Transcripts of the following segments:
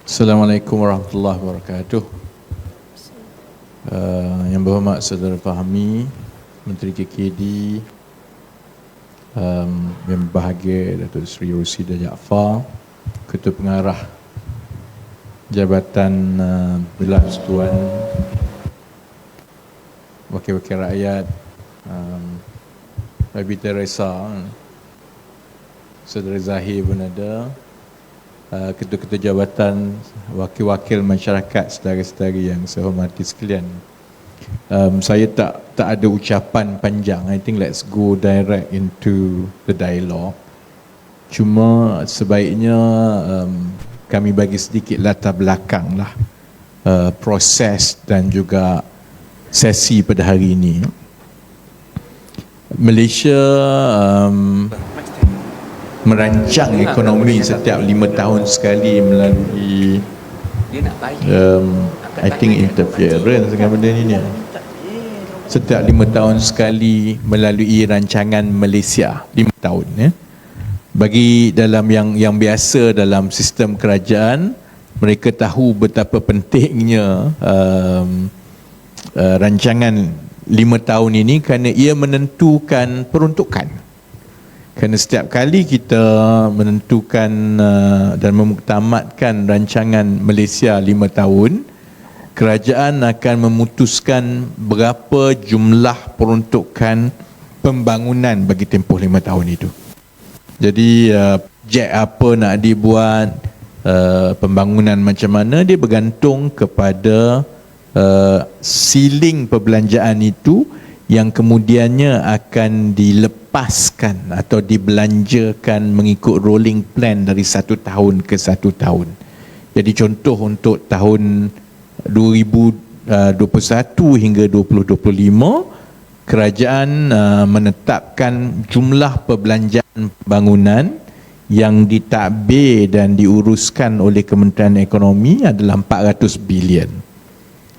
Assalamualaikum warahmatullahi wabarakatuh. Yang berhormat Saudara Fahmi, Menteri KKD, yang berbahagia Datuk Seri Rosida Jaafar, Ketua Pengarah Jabatan Belah Persekutuan Wakil-Wakil Rakyat, Rabi Teresa, Saudara Zahir pun ada, ketua-ketua jabatan, wakil-wakil masyarakat, saudara-saudari yang saya hormati sekalian. Saya tak ada ucapan panjang. I think let's go direct into the dialogue. Cuma sebaiknya kami bagi sedikit latar belakang lah, proses dan juga sesi pada hari ini. Malaysia merancang ekonomi setiap 5 tahun sekali melalui I think interference dengan benda ni. Setiap 5 tahun sekali melalui rancangan Malaysia 5 tahun ya. Bagi dalam yang biasa dalam sistem kerajaan, mereka tahu betapa pentingnya rancangan 5 tahun ini kerana ia menentukan peruntukan. Kerana setiap kali kita menentukan dan memuktamadkan rancangan Malaysia 5 tahun, kerajaan akan memutuskan berapa jumlah peruntukan pembangunan bagi tempoh 5 tahun itu. Jadi projek apa nak dibuat, pembangunan macam mana, dia bergantung kepada ceiling perbelanjaan itu yang kemudiannya akan dilepaskan atau dibelanjakan mengikut rolling plan dari satu tahun ke satu tahun. Jadi contoh untuk tahun 2021 hingga 2025, kerajaan menetapkan jumlah perbelanjaan bangunan yang ditadbir dan diuruskan oleh Kementerian Ekonomi adalah 400 bilion.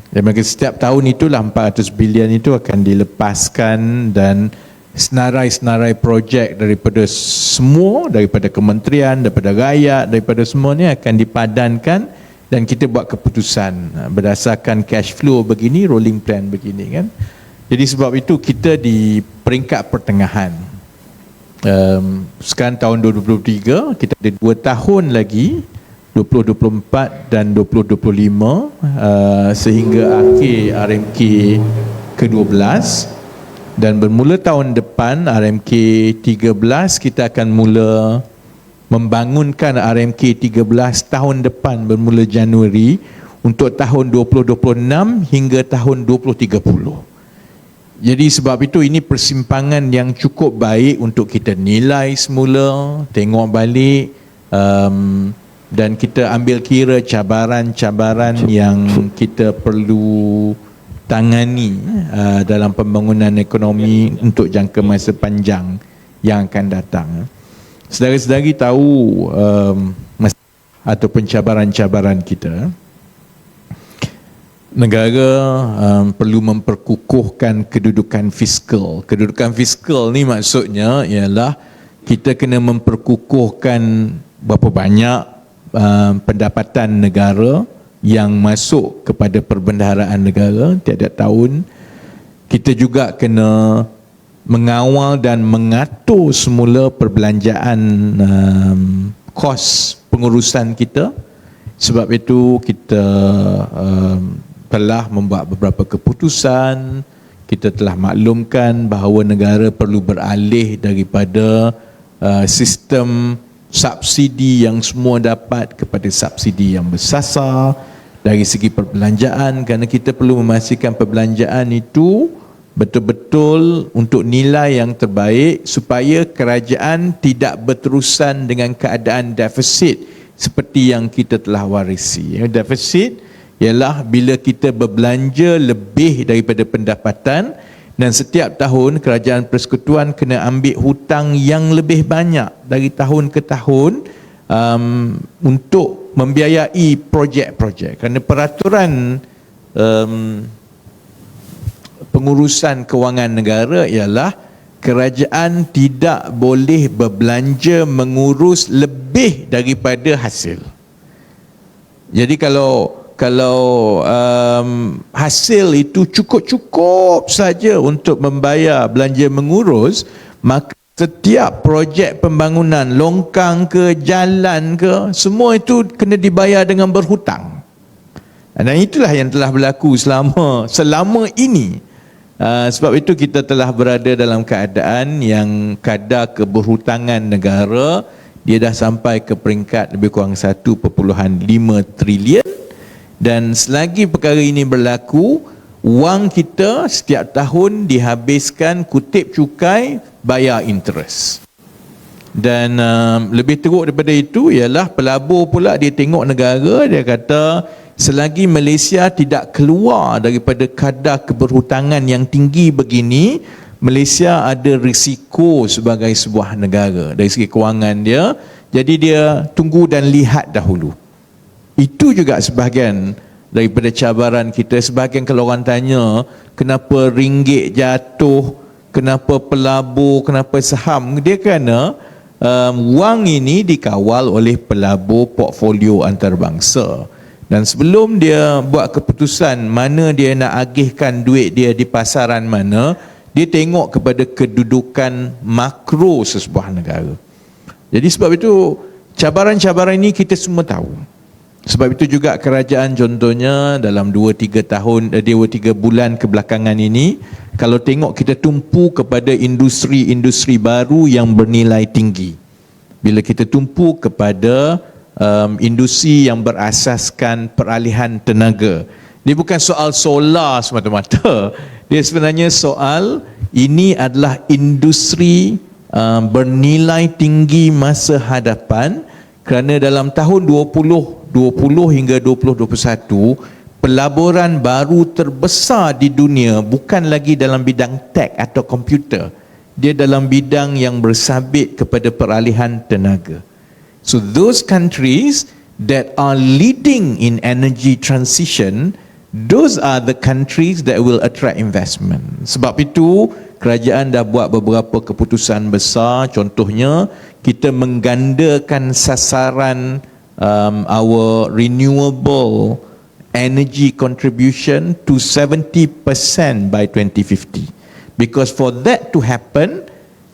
Dan bagi setiap tahun itulah 400 bilion itu akan dilepaskan dan senarai-senarai projek daripada semua, daripada kementerian, daripada rakyat, daripada semua ni akan dipadankan dan kita buat keputusan berdasarkan cash flow begini, rolling plan begini kan. Jadi sebab itu kita di peringkat pertengahan. Sekarang tahun 2023, kita ada 2 tahun lagi, 2024 dan 2025 sehingga akhir RMK ke-12, dan bermula tahun depan RMK 13 kita akan mula membangunkan RMK 13 tahun depan bermula Januari untuk tahun 2026 hingga tahun 2030. Jadi sebab itu ini persimpangan yang cukup baik untuk kita nilai semula, tengok balik, dan kita ambil kira cabaran-cabaran yang kita perlu tangani dalam pembangunan ekonomi untuk jangka masa panjang yang akan datang. Saudara-saudari tahu atau pencabaran-cabaran kita, negara perlu memperkukuhkan kedudukan fiskal. Kedudukan fiskal ni maksudnya ialah kita kena memperkukuhkan berapa banyak pendapatan negara yang masuk kepada perbendaharaan negara tiap-tiap tahun. Kita juga kena mengawal dan mengatur semula perbelanjaan kos pengurusan kita. Sebab itu kita telah membuat beberapa keputusan. Kita telah maklumkan bahawa negara perlu beralih daripada sistem subsidi yang semua dapat kepada subsidi yang bersasar dari segi perbelanjaan, kerana kita perlu memastikan perbelanjaan itu betul-betul untuk nilai yang terbaik supaya kerajaan tidak berterusan dengan keadaan defisit seperti yang kita telah warisi. Defisit ialah bila kita berbelanja lebih daripada pendapatan dan setiap tahun kerajaan persekutuan kena ambil hutang yang lebih banyak dari tahun ke tahun untuk membiayai projek-projek. Kerana peraturan pengurusan kewangan negara ialah kerajaan tidak boleh berbelanja mengurus lebih daripada hasil. Jadi kalau hasil itu cukup saja untuk membayar belanja mengurus, maka setiap projek pembangunan, longkang ke, jalan ke, semua itu kena dibayar dengan berhutang. Dan itulah yang telah berlaku selama ini. Sebab itu kita telah berada dalam keadaan yang kadar keberhutangan negara dia dah sampai ke peringkat lebih kurang 1.5 trilion. Dan selagi perkara ini berlaku, wang kita setiap tahun dihabiskan kutip cukai, bayar interest. Dan lebih teruk daripada itu ialah pelabur pula dia tengok negara, dia kata selagi Malaysia tidak keluar daripada kadar keberhutangan yang tinggi begini, Malaysia ada risiko sebagai sebuah negara dari segi kewangan dia. Jadi dia tunggu dan lihat dahulu. Itu juga sebahagian daripada cabaran kita. Sebahagian kalau orang tanya kenapa ringgit jatuh, kenapa pelabur, kenapa saham, dia kerana wang ini dikawal oleh pelabur portfolio antarabangsa. Dan sebelum dia buat keputusan mana dia nak agihkan duit dia di pasaran mana, dia tengok kepada kedudukan makro sesebuah negara. Jadi sebab itu cabaran-cabaran ini kita semua tahu. Sebab itu juga kerajaan contohnya dalam 2-3 bulan kebelakangan ini, kalau tengok kita tumpu kepada industri-industri baru yang bernilai tinggi. Bila kita tumpu kepada industri yang berasaskan peralihan tenaga. Dia bukan soal solar semata-mata. Dia sebenarnya soal ini adalah industri bernilai tinggi masa hadapan, kerana dalam tahun 2020 hingga 2021 pelaburan baru terbesar di dunia bukan lagi dalam bidang tech atau komputer. Dia dalam bidang yang bersabit kepada peralihan tenaga. So those countries that are leading in energy transition, those are the countries that will attract investment. Sebab itu kerajaan dah buat beberapa keputusan besar. Contohnya kita menggandakan sasaran our renewable energy contribution to 70% by 2050. Because for that to happen,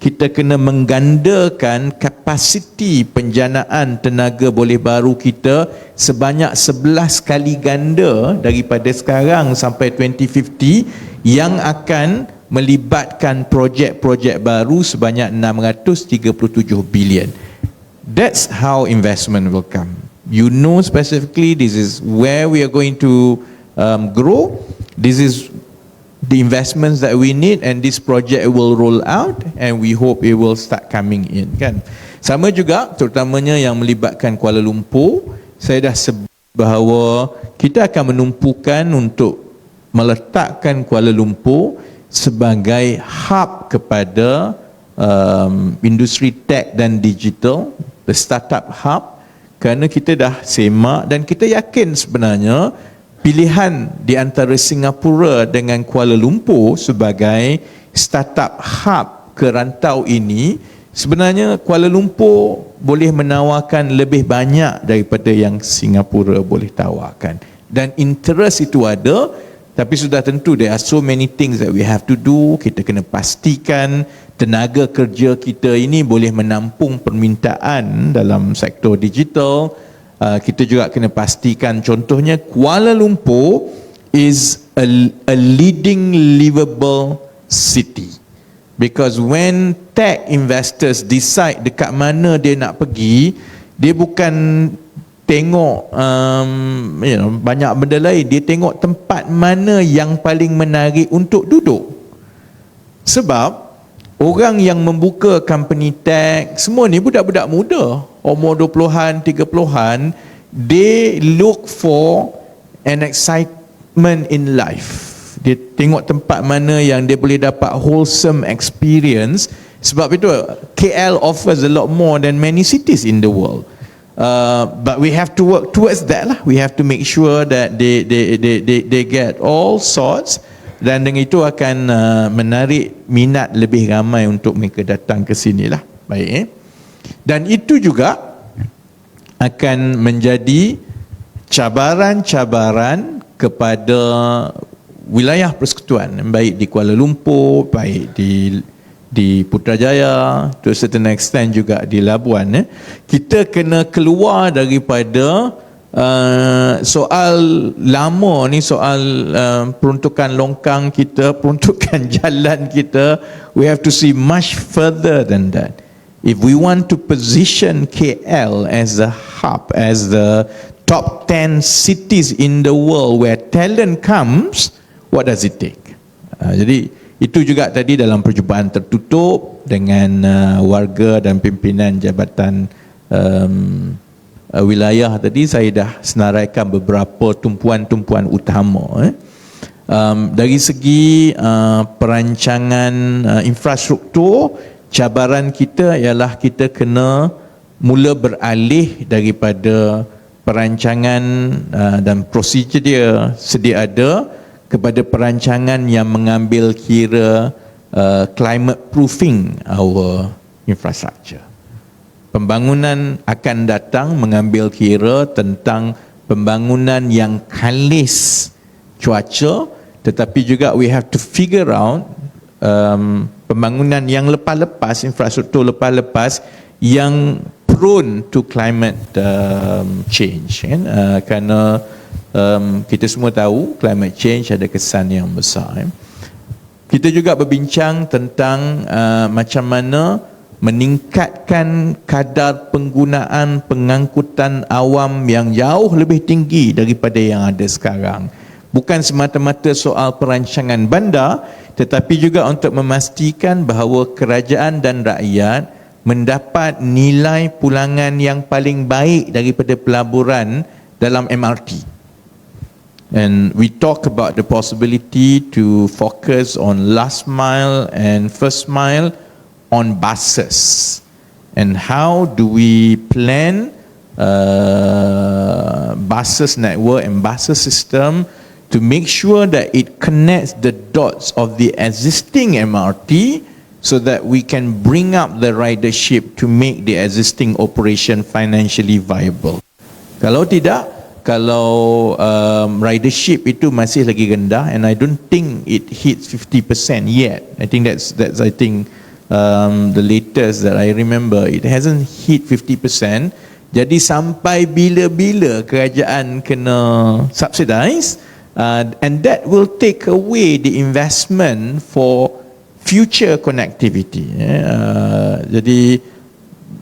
kita kena menggandakan kapasiti penjanaan tenaga boleh baru kita sebanyak 11 kali ganda daripada sekarang sampai 2050, yang akan melibatkan projek-projek baru sebanyak 637 bilion. That's how investment will come. You know specifically this is where we are going to grow. This is the investments that we need, and this project will roll out and we hope it will start coming in, kan. Sama juga terutamanya yang melibatkan Kuala Lumpur. Saya dah sebut bahawa kita akan menumpukan untuk meletakkan Kuala Lumpur sebagai hub kepada industri tech dan digital, the startup hub, kerana kita dah semak dan kita yakin sebenarnya pilihan di antara Singapura dengan Kuala Lumpur sebagai startup hub ke rantau ini, sebenarnya Kuala Lumpur boleh menawarkan lebih banyak daripada yang Singapura boleh tawarkan. Dan interest itu ada, tapi sudah tentu there are so many things that we have to do. Kita kena pastikan tenaga kerja kita ini boleh menampung permintaan dalam sektor digital. Kita juga kena pastikan contohnya Kuala Lumpur is a leading livable city, because when tech investors decide dekat mana dia nak pergi, dia bukan tengok banyak benda lain, dia tengok tempat mana yang paling menarik untuk duduk. Sebab orang yang membuka company tech semua ni budak-budak muda, umur 20-an, 30-an. They look for an excitement in life. Dia tengok tempat mana yang dia boleh dapat wholesome experience. Sebab itu KL offers a lot more than many cities in the world. But we have to work towards that lah. We have to make sure that they get all sorts. Dan dengan itu akan menarik minat lebih ramai untuk mereka datang ke sini lah. Baik. Dan itu juga akan menjadi cabaran-cabaran kepada wilayah persekutuan, baik di Kuala Lumpur, baik di Putrajaya, to a certain extent juga di Labuan, kita kena keluar daripada soal lama ni, soal peruntukan longkang kita, peruntukan jalan kita. We have to see much further than that. If we want to position KL as a hub, as the top 10 cities in the world where talent comes, what does it take? Jadi itu juga tadi dalam perjumpaan tertutup dengan warga dan pimpinan jabatan wilayah tadi, saya dah senaraikan beberapa tumpuan-tumpuan utama. Dari segi perancangan infrastruktur, cabaran kita ialah kita kena mula beralih daripada perancangan dan prosedur dia sedia ada kepada perancangan yang mengambil kira climate proofing our infrastructure. Pembangunan akan datang mengambil kira tentang pembangunan yang kalis cuaca, tetapi juga we have to figure out pembangunan yang lepas-lepas, infrastruktur lepas-lepas yang prone to climate change, kan? Kerana kita semua tahu climate change ada kesan yang besar. Kita juga berbincang tentang macam mana meningkatkan kadar penggunaan pengangkutan awam yang jauh lebih tinggi daripada yang ada sekarang. Bukan semata-mata soal perancangan bandar, tetapi juga untuk memastikan bahawa kerajaan dan rakyat mendapat nilai pulangan yang paling baik daripada pelaburan dalam MRT. And we talk about the possibility to focus on last mile and first mile on buses. And how do we plan buses network and buses system to make sure that it connects the dots of the existing MRT so that we can bring up the ridership to make the existing operation financially viable. Kalau tidak, kalau ridership itu masih lagi rendah, and I don't think it hits 50% yet. I think that's I think the latest that I remember, it hasn't hit 50%. Jadi sampai bila-bila kerajaan kena subsidize, and that will take away the investment for future connectivity. Jadi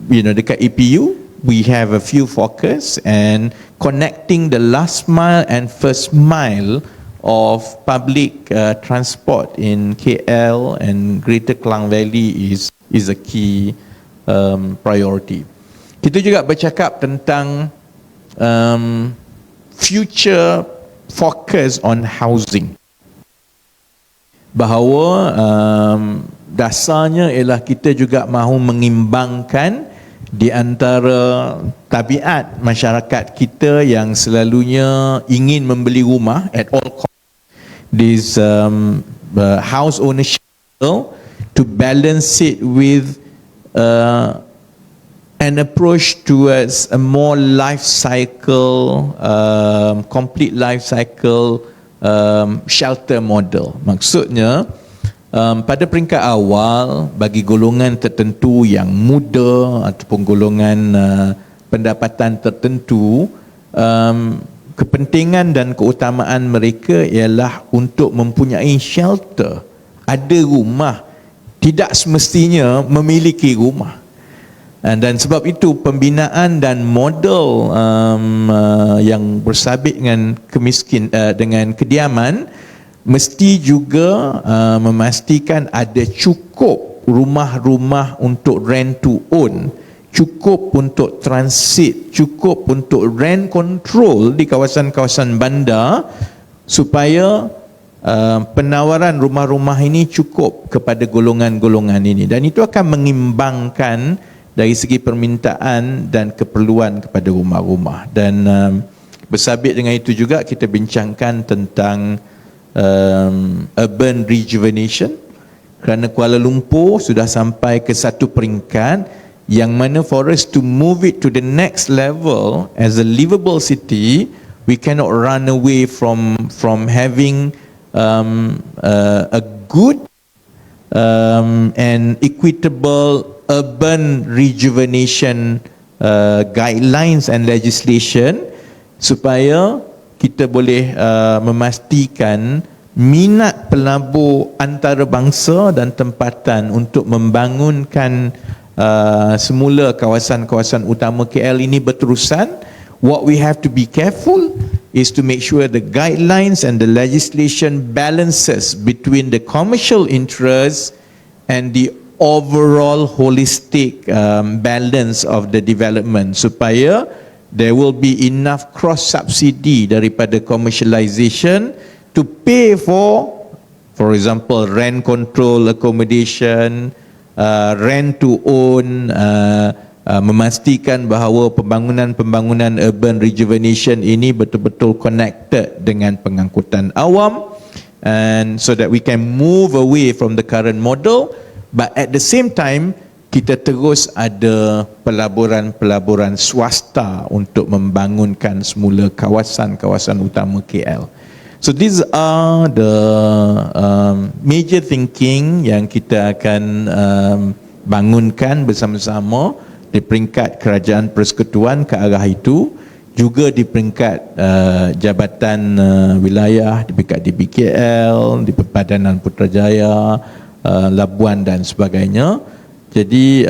dekat EPU we have a few focus, and connecting the last mile and first mile of public transport in KL and Greater Klang Valley is a key priority. Kita juga bercakap tentang future focus on housing. Bahawa dasarnya ialah kita juga mahu mengimbangkan di antara tabiat masyarakat kita yang selalunya ingin membeli rumah at all cost. This house ownership to balance it with an approach towards a more life cycle, complete life cycle shelter model. Maksudnya pada peringkat awal bagi golongan tertentu yang muda ataupun golongan pendapatan tertentu, kepentingan dan keutamaan mereka ialah untuk mempunyai shelter, ada rumah, tidak semestinya memiliki rumah. Dan sebab itu pembinaan dan model yang bersabit dengan dengan kediaman mesti juga memastikan ada cukup rumah-rumah untuk rent to own, cukup untuk transit, cukup untuk rent control di kawasan-kawasan bandar, supaya penawaran rumah-rumah ini cukup kepada golongan-golongan ini, dan itu akan mengimbangkan dari segi permintaan dan keperluan kepada rumah-rumah. Dan bersabit dengan itu juga kita bincangkan tentang urban rejuvenation, kerana Kuala Lumpur sudah sampai ke satu peringkat yang mana for us to move it to the next level as a livable city, We cannot run away from having a good and equitable urban rejuvenation guidelines and legislation supaya kita boleh memastikan minat pelabur antarabangsa dan tempatan untuk membangunkan semula kawasan-kawasan utama KL ini berterusan. What we have to be careful is to make sure the guidelines and the legislation balances between the commercial interests and the overall holistic balance of the development, supaya there will be enough cross subsidy daripada commercialization to pay for example, rent control accommodation, rent to own, memastikan bahawa pembangunan urban rejuvenation ini betul-betul connected dengan pengangkutan awam, and so that we can move away from the current model, but at the same time kita terus ada pelaburan-pelaburan swasta untuk membangunkan semula kawasan-kawasan utama KL. So these are the major thinking yang kita akan bangunkan bersama-sama di peringkat Kerajaan Persekutuan ke arah itu, juga di peringkat Jabatan Wilayah, di peringkat DBKL, di Perpadanan Putrajaya, Labuan dan sebagainya. Jadi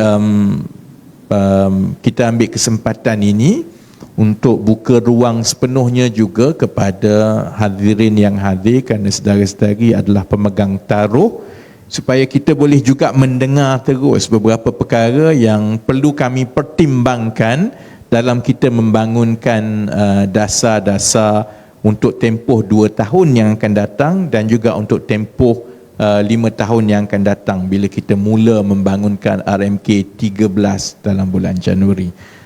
kita ambil kesempatan ini untuk buka ruang sepenuhnya juga kepada hadirin yang hadir, kerana saudara-saudari adalah pemegang taruh, supaya kita boleh juga mendengar terus beberapa perkara yang perlu kami pertimbangkan dalam kita membangunkan dasar-dasar untuk tempoh 2 tahun yang akan datang, dan juga untuk tempoh 5 tahun yang akan datang bila kita mula membangunkan RMK 13 dalam bulan Januari.